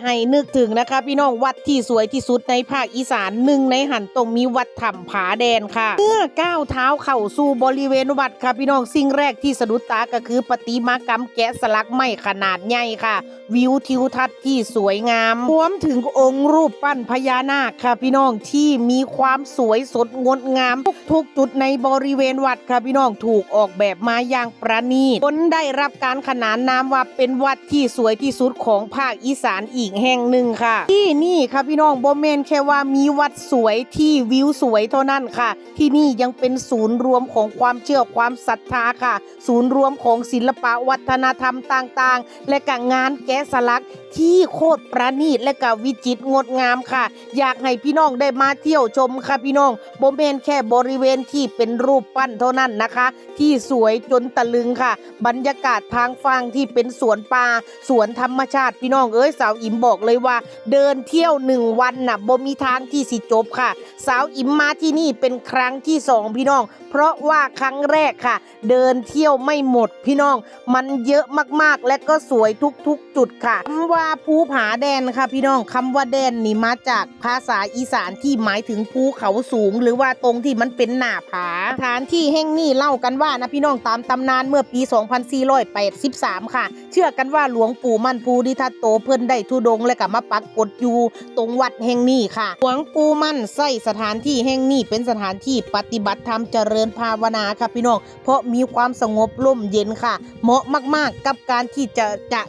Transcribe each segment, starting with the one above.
ให้นึกถึงนะคะพี่น้องวัดที่สวยที่สุดในภาคอีสานหนึ่งในหันตรงมีวัดถ้ำผาแดนค่ะเมื่อก้าวเท้าเข้าสู่บริเวณวัดค่ะพี่น้องสิ่งแรกที่สะดุดตาก็คือประติมากรรมแกะสลักไม้ขนาดใหญ่ค่ะวิวทิวทัศน์ที่สวยงามรวมถึงองค์รูปปั้นพญานาคค่ะพี่น้องที่มีความสวยสดงดงามทุกจุดในบริเวณวัดค่ะพี่น้องถูกออกแบบมาอย่างประณีตจนได้รับการขนานนามว่าเป็นวัดที่สวยที่สุดของภาคอีสานอีกแห่งหนึ่งค่ะที่นี่ค่ะพี่น้องบ่แม่นแค่ว่ามีวัดสวยที่วิวสวยเท่านั้นค่ะที่นี่ยังเป็นศูนย์รวมของความเชื่อความศรัทธาค่ะศูนย์รวมของศิลปะวัฒนธรรมต่างๆและก็งานแกะสลักที่โคตรประณีตและก็วิจิตรงดงามค่ะอยากให้พี่น้องได้มาเที่ยวชมค่ะพี่น้องบ่แม่นแค่บริเวณที่เป็นรูปปั้นเท่านั้นนะคะที่สวยจนตะลึงค่ะบรรยากาศทางฝั่งที่เป็นสวนป่าสวนธรรมชาติพี่น้องสาวอิมบอกเลยว่าเดินเที่ยว1 วันน่ะบ่มีทางที่สิจบค่ะสาวอิมมาที่นี่เป็นครั้งที่2พี่น้องเพราะว่าครั้งแรกค่ะเดินเที่ยวไม่หมดพี่น้องมันเยอะมากๆและก็สวยทุกๆจุดค่ะคำว่าภูผาแดนค่ะพี่น้องคำว่าแดนนี่มาจากภาษาอีสานที่หมายถึงภูเขาสูงหรือว่าตรงที่มันเป็นหน้าผาสถานที่แห่งนี้เล่ากันว่านะพี่น้องตามตำนานเมื่อปี 2483 ค่ะเชื่อกันว่าหลวงปู่มั่นภูริทัตโตเพิ่นได้ธุดงค์และก็มาปักกฎอยู่ตรงวัดแห่งนี้ค่ะหลวงปู่มั่นใช้สถานที่แห่งนี้เป็นสถานที่ปฏิบัติธรรมเจริญภาวนาค่ะพี่น้องเพราะมีความสงบร่มเย็นค่ะเหมาะมากๆกับการที่จะ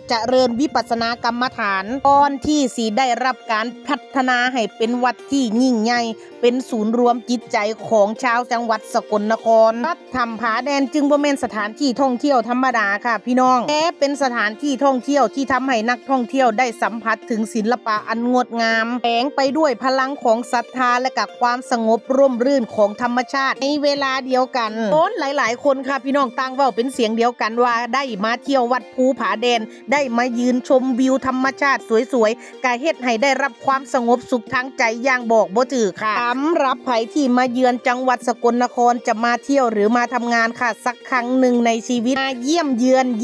เจริญวิปัสสนากรรมฐานก่อนที่สิได้รับการพัฒนาให้เป็นวัดที่ยิ่งใหญ่เป็นศูนย์รวมจิตใจของชาวจังหวัดสกลนครวัดถ้ำผาแดนจึงบ่แม่นสถานที่ท่องเที่ยวธรรมดาค่ะพี่น้องแต่เป็นสถานที่ท่องเที่ยวที่ทำให้นักท่องเที่ยวได้สัมผัสถึงศิลปะอันงดงามแฝงไปด้วยพลังของศรัทธาและกับความสงบร่มรื่นของธรรมชาติในเวลาเดียวกันคนหลายๆคนค่ะพี่น้องต่างเว้าเป็นเสียงเดียวกันว่าได้มาเที่ยววัดภูผาแดนได้มายืนชมวิวธรรมชาติสวยๆกะเฮ็ดให้ได้รับความสงบสุขทางใจอย่างบอกบ่ถูกค่ะสำหรับไผที่มาเยือนจังหวัดสกลนครจะมาเที่ยวหรือมาทำงานค่ะสักครั้งหนึ่งในชีวิตมาเยี่ยมเยือนเ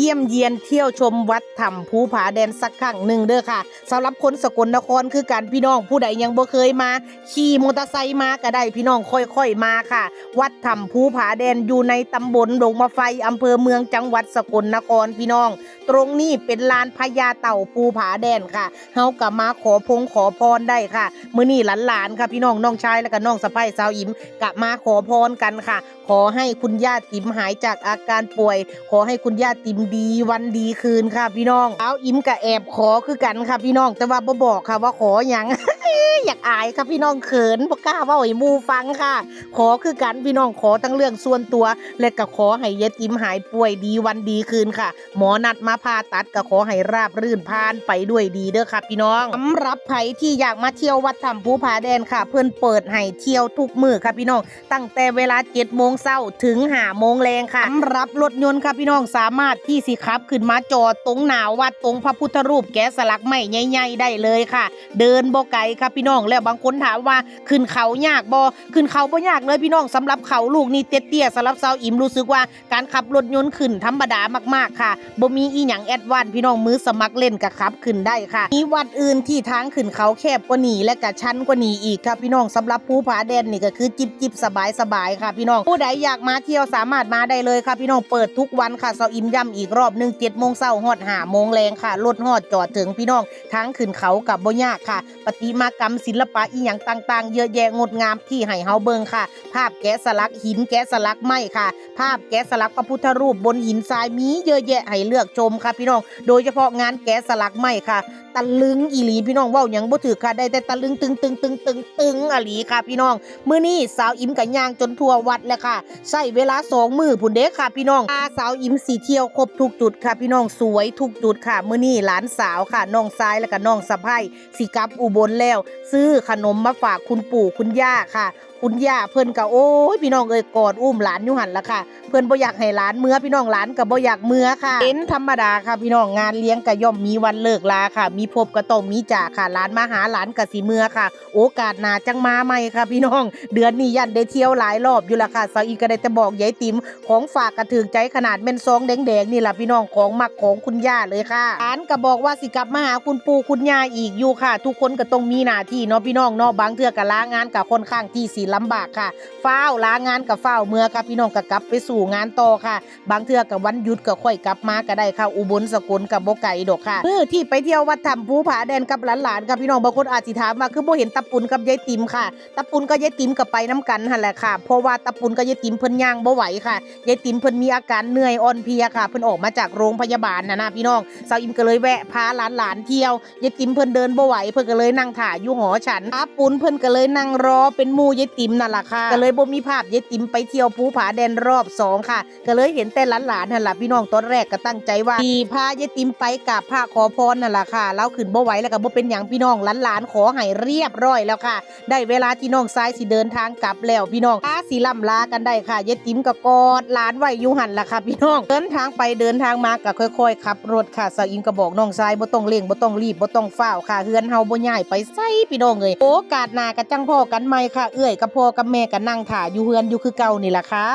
ที่ยวชมวัดถ้ำภูผาแดนสักครั้งหนึ่งเด้อค่ะสำหรับคนสกลนครคือกันพี่น้องผู้ใดยังบ่เคยมาขี่มอเตอร์ไซค์มาก็ได้พี่น้องค่อยๆมาค่ะวัดถ้ำภูผาแดนอยู่ในตำบลดงมะไฟอำเภอเมืองจังหวัดสกลนครพี่น้องตรงนี้เป็นลานพญาเต่าภูผาแดนค่ะเฮาก็มาขอพรได้ค่ะมื้อนี้หลานๆค่ะพี่น้องน้องชายและก็น้องสะใภ้สาวอิมก็มาขอพรกันค่ะขอให้คุณย่าติ๋มหายจากอาการป่วยขอให้คุณย่าติ๋มดีวันดีคืนค่ะพี่น้องสาวอิมก็แอบขอคือกันค่ะพี่น้องแต่ว่าบ่บอกค่ะว่าขอหยัง อยากอายค่ะพี่น้องเขินบ่กล้าเว้าให้หมู่ฟังค่ะขอคือกันพี่น้องขอทั้งเรื่องส่วนตัวและก็ขอให้ยายติ๋มหายป่วยดีวันดีคืนค่ะหมอนัดมาผ่าตัดก็ขอให้ราบรื่นผ่านไปด้วยดีเด้อค่ะพี่น้องสำหรับไผที่อยากมาเที่ยววัดถ้ำภูผาแดนค่ะเพิ่นเปิดให้เที่ยวทุกมื้อค่ะพี่น้องตั้งแต่เวลา 7 โมงเช้าถึง 5 โมงแลงค่ะสำหรับรถยนต์ค่ะพี่น้องสามารถที่สิขับขึ้นมาจอดตรงหน้าวัดตรงพระพุทธรูปแกะสลักไม้ใหญ่ๆได้เลยค่ะเดินบ่ไกลค่ะพี่น้องแล้วบางคนถามว่าขึ้นเขายากบ่ขึ้นเขาบ่ยากเลยพี่น้องสำหรับเขาลูกนี่เตี้ยๆสำหรับสาวอิมรู้สึกว่าการขับรถยนต์ขึ้นธรรมดามากๆค่ะบ่มีอีหยังแอดวานซ์พี่น้องมือสมัครเล่นก็ขับขึ้นได้ค่ะมีวัดอื่นที่ทางขึ้นเขาแคบกว่านี้และก็ชันกว่านี้อีกค่ะพี่น้องสำหรับภูผาแดนนี่ก็คือจิบๆสบายๆค่ะพี่น้องผู้ใดอยากมาเที่ยวสามารถมาได้เลยค่ะพี่น้องเปิดทุกวันค่ะสาวอิมย้ำอีกรอบนึง 7 โมงเช้าฮอด 5 โมงแลงค่ะรถฮอดจอดถึงพี่น้องทางขึ้นเขากับบ่ยากค่ะประติมากรรมศิลปะอีหยังต่างๆเยอะแยะงดงามที่ให้เฮาเบิ่งค่ะภาพแกะสลักหินแกะสลักไม้ค่ะภาพแกะสลักพระพุทธรูปบนหินทรายมีเยอะแยะให้เลือกชมค่ะพี่น้องโดยเฉพาะงานแกะสลักไม้ค่ะตะลึงอีหลีพี่น้องเว้าหยังบ่ถูกค่ะได้แต่ตะลึงตึงอะหลีค่ะพี่น้องมื้อนี้สาวอิมก็ย่างจนทั่ววัดแล้วค่ะใช้เวลา2 มื้อพุ่นเด้ค่ะพี่น้องสาวอิมสิเที่ยวครบทุกจุดค่ะพี่น้องสวยทุกจุดค่ะมื้อนี้หลานสาวค่ะน้องชายและก็น้องสะใภ้สิกลับอุบลแล้วซื้อขนมมาฝากคุณปู่คุณย่าค่ะ คุณย่าเพิ่นก็โอ้ยพี่น้องเอ้ยกอดอุ้มหลานอยู่หั่นล่ะค่ะเพิ่นบ่อยากให้หลานเมื่อพี่น้องหลานก็บ่อยากเมื่อค่ะเป็นธรรมดาค่ะพี่น้องงานเลี้ยงก็ย่อมมีวันเลิกลาค่ะมีพบก็ต้องมีจากค่ะหลานมาหาหลานก็สิเมื่อค่ะโอกาสหน้าจังมาใหม่ค่ะพี่น้องเดือนนี้ยันได้เที่ยวหลายรอบอยู่ล่ะค่ะสาวอีก็ได้แต่บอกยายติ๋มของฝากกระถึงใจขนาดแม่นซองแดงๆนี่ล่ะพี่น้องของมักของคุณย่าเลยค่ะหลานก็บอกว่าสิกลับมาหาคุณปู่คุณย่าอีกอยู่ค่ะทุกคนก็ต้องมีหน้าที่เนาะพี่น้องเนาะบางเทื่อก็ลางานก็ค่อนข้างที่สิลำบากค่ะฟ้าวลางานกับฟ้าวเมื่อค่ะพี่น้องก็กลับไปสู่งานต่อค่ะบางเทื่อกับวันหยุดก็ค่อยกลับมาก็ได้ค่ะอุบลสกลกับบ่ไกลดอกค่ะที่ไปเที่ยววัดถ้ำภูผาแดนกับหลานๆค่ะพี่น้องบางคนอาจสิถามว่าคือบ่เห็นตะปุนกับยายติ๋มค่ะตะปุนกับยายติ๋มก็ไปน้ำกันหั่นแหละค่ะเพราะว่าตะปุนกับยายติ๋มเพิ่นย่างบ่ไหวค่ะยายติ๋มเพิ่นมีอาการเหนื่อยอ่อนเพลียค่ะเพิ่นออกมาจากโรงพยาบาลนะพี่น้องสาวอิมก็เลยแวะพาหลานๆเที่ยวยายติ๋มเพิ่นเดินบ่ไหวเพิ่นก็เลยนั่งถ่ายอยู่หอฉันตะปุนเพิ่นก็เลยนั่งรอเป็นหมู่ยายติ๋มนั่นล่ะค่ะก็เลยบ่มีภาพยายติ๋มไปเที่ยวภูผาแดนรอบ2ค่ะก็เลยเห็นแต่หลานๆนั่นล่ะพี่น้องตอนแรกก็ตั้งใจว่าที่พายายติ๋มไปกราบพระขอพรนั่นล่ะค่ะแล้วขึ้นบ่ไหวแล้วก็บ่เป็นหยังพี่น้องหลานๆขอให้เรียบร้อยแล้วค่ะได้เวลาที่น้องซ้ายสิเดินทางกลับแล้วพี่น้องพาสิล่ำลากันได้ค่ะยายติ๋มก็กอดหลานไว้อยู่หั่นล่ะค่ะพี่น้องเดินทางไปเดินทางมาก็ค่อยๆขับรถค่ะสาวอิมก็บอกน้องซ้ายบ่ต้องเร่งบ่ต้องรีบบ่ต้องฟ้าวค่ะเฮือนเฮาบ่ย้ายไปไสพี่น้องเอ้ยโอกาสหน้าก็จังพ้อกันใหม่ค่ะเอื้อยกับพ่อกับแม่ก็นั่งถ่าอยู่เฮือนอยู่คือเก่านี่ล่ะค่ะ